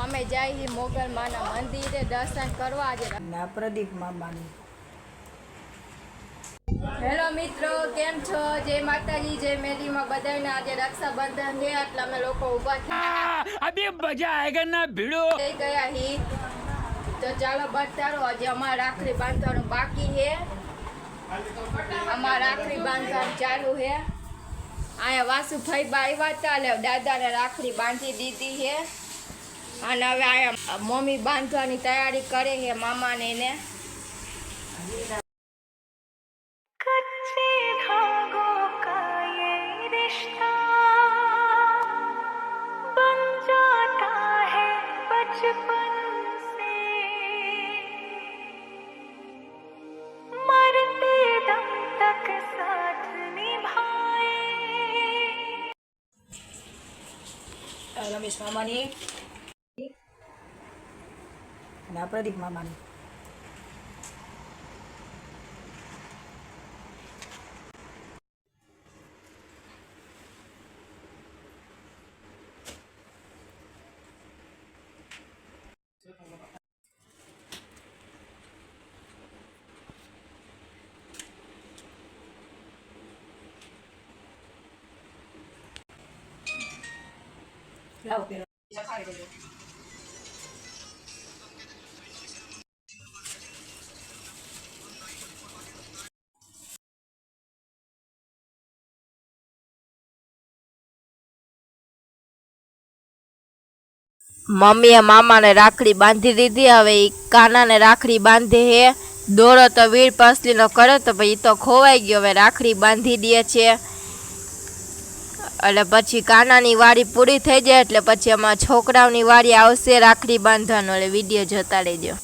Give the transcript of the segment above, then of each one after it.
અમે જાય મોગલ માના મંદિરે દર્શન કરવા આજે પ્રદીપ મામાની. હેલો મિત્રો, કેમ છો? જય માતાજી, જય મેલીમાં બધાને આજે રક્ષાબંધન છે એટલે અમે લોકો ઊભા થયા. અભી મજા આયેગા ના ભીડો થઈ ગયા હી. તો ચાલો બતારો, આજે અમારે રાખડી બાંધવાનું બાકી છે. અમારે રાખડી બાંધવાનું ચાલુ છે. અહીંયા વાસુભાઈ બા આવ્યા હતા એટલે દાદાને રાખડી બાંધી દીધી છે. અને હવે અહીંયા મમ્મી બાંધવાની તૈયારી કરે છે મામાને એને. રમેશ મામાની અને પ્રદીપ મામાની. લાવો પેલો મમ્મીએ મામાને રાખડી બાંધી દીધી. હવે એ કાનાને રાખડી બાંધે હે. દોરો તો વીર પસલીનો કરે તો ભાઈ તો ખોવાઈ ગયો. હવે રાખડી બાંધી દે છે એટલે પછી કાનાની વારી પૂરી થઈ જાય એટલે પછી અમારા છોકરાઓની વારી આવશે રાખડી બાંધવાનો. એટલે વિડીયો જોતા રહેજો.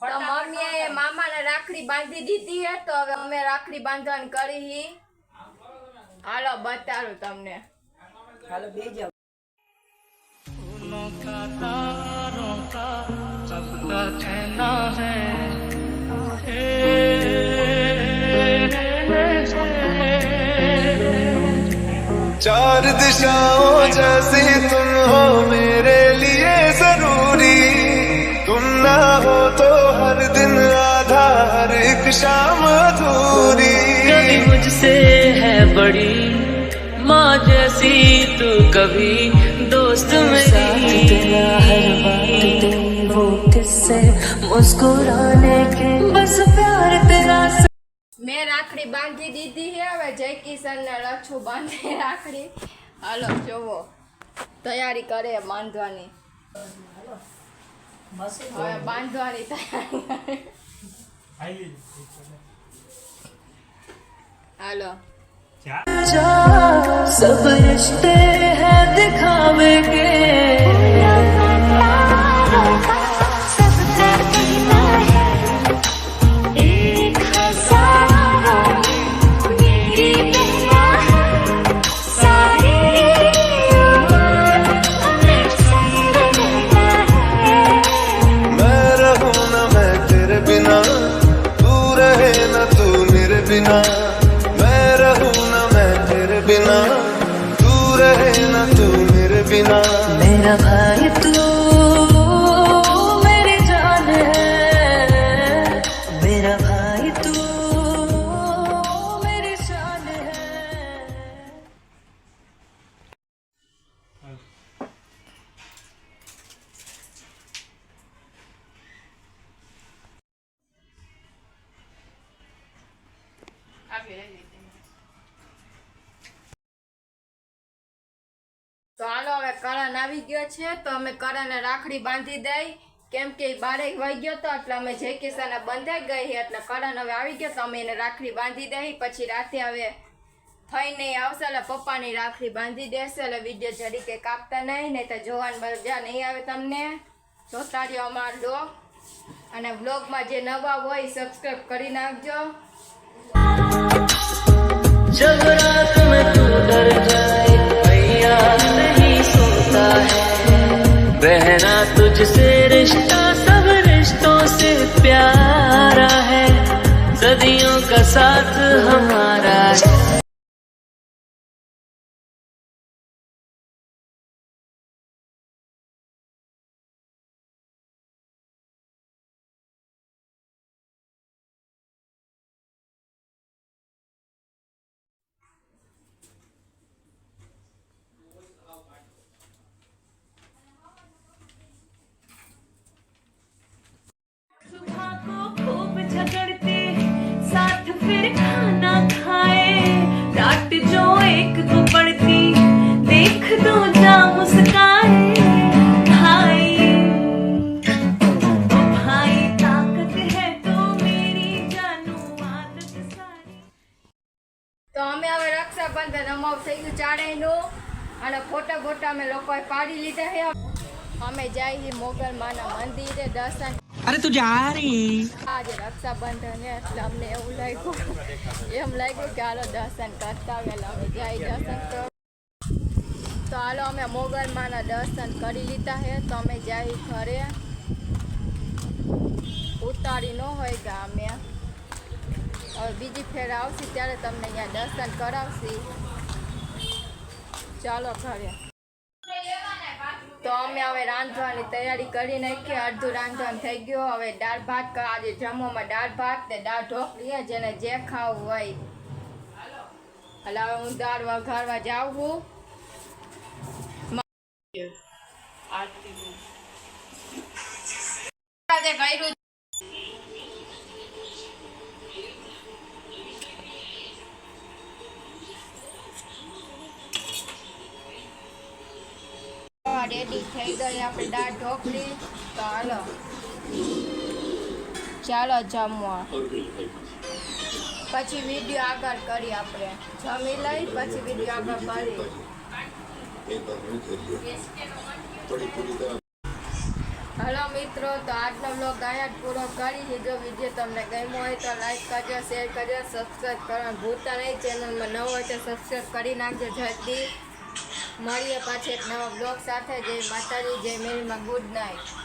તો મમ્મીએ મામાને રાખડી બાંધી દીધી હે. તો હવે અમે રાખડી બાંધવાની કરી. હાલો બતાડું તમને. હાલો બે જાવ. चार दिशाओं जैसी तुम हो मेरे लिए जरूरी. तुम ना हो तो हर दिन आधा हर एक शाम अधूरी. कभी मुझसे है बड़ी माँ जैसी तू कभी दोस्त मेरी. तेरा हर बात तेरी वो किस्से मुस्कुराने के बस प्यार तेरा. મેં રાખડી બાંધી દીધી છે. હવે જય કિશન ને લચ્છુ બાંધે રાખડી. હાલો જોવો, તૈયારી કરે બાંધવાની. હવે બાંધવાની તૈયારી. હાલો सब रिश्ते हैं दिखावे के. मैं रहूं ना मैं तेरे बिना, तू रहे ना तू मेरे बिना. मेरा भाई तू मेरी जान है. मेरा भाई तू मेरी जान है. તો હાલો હવે કરણ આવી ગયો છે તો અમે કરણને રાખડી બાંધી દઈ કેમ કે 12 વાગી ગયો તો એટલે અમે જય કિસાને બંધાઈ ગઈ છે એટલે કરણ હવે આવી ગયો તો અમે એને રાખડી બાંધી દઈ પછી રાતે હવે થઈને આવશે એટલે પપ્પાની રાખડી બાંધી દેશે એટલે વિડીયો જરી કે કાપતા નહીં તો જોવાની મજા નહીં આવે તમને જોતા રહ્યો અમારો બ્લોગ અને બ્લોગમાં જે નવા હોય સબસ્ક્રાઇબ કરી નાખજો जब रात में तू डर जाए भैया नहीं सोता है रहना तुझसे रिश्ता सब रिश्तों से प्यारा है सदियों का साथ हमारा है सुबह को खूब झगड़ते साथ फिर खाना खाए डांट जो एक को पड़ती देख दो जा मुस्काए भाई ओ भाई ताकत है तो मेरी जानू आदत सारी તો અમે હવે રક્ષાબંધન અમારું થઈ ગયું ચારેયનું અને ફોટા અમે લોકોએ પાડી લીધા છે અમે જઈએ મોગલ માના મંદિરે દર્શન अरे तू जा रही આજે રક્ષાબંધન છે એટલે અમને એવું લાગ્યું કે હાલો દર્શન કરતા વહેલા અમે જઈ દર્શન કરો તો હાલો અમે મોગલ માના દર્શન કરી લીધા છે તો અમે જઈ ઘરે ઉતારી ન હોય ગામે હવે બીજી ફેર આવશે ત્યારે તમને અહીંયા દર્શન કરાવશી ચાલો ઘરે તો અમે હવે રાંધવાની તૈયારી કરી નાખી અડધું રાંધવાનું થઈ ગયું હવે દાળ ભાત આજે જમવામાં દાળ ભાત ને દાળ ઢોકળી જેને જે ખાવું હોય એટલે હવે હું દાળ વઘારવા જાઉં છું રેડી થઈ ગઈ આપણે દાળ ઢોકળી તો હાલો ચાલો જમવા પછી વિડીયો આગળ કરી આપણે જમી લઈ પછી વિડીયો આગળ કરી હલો મિત્રો તો આજનો બ્લોગ અહીંયા જ પૂરો કરી જો વિડીયો તમને ગમ્યો હોય તો લાઈક કરજો શેર કરજો સબસ્ક્રાઈબ કરવાનું ભૂલતા નહીં ચેનલમાં નવો હોય તો સબસ્ક્રાઈબ કરી નાખજો જલ્દી મળીએ પાછી એક નવા બ્લોગ સાથે જય માતાજી જય મેરીમાં ગુડ નાઇટ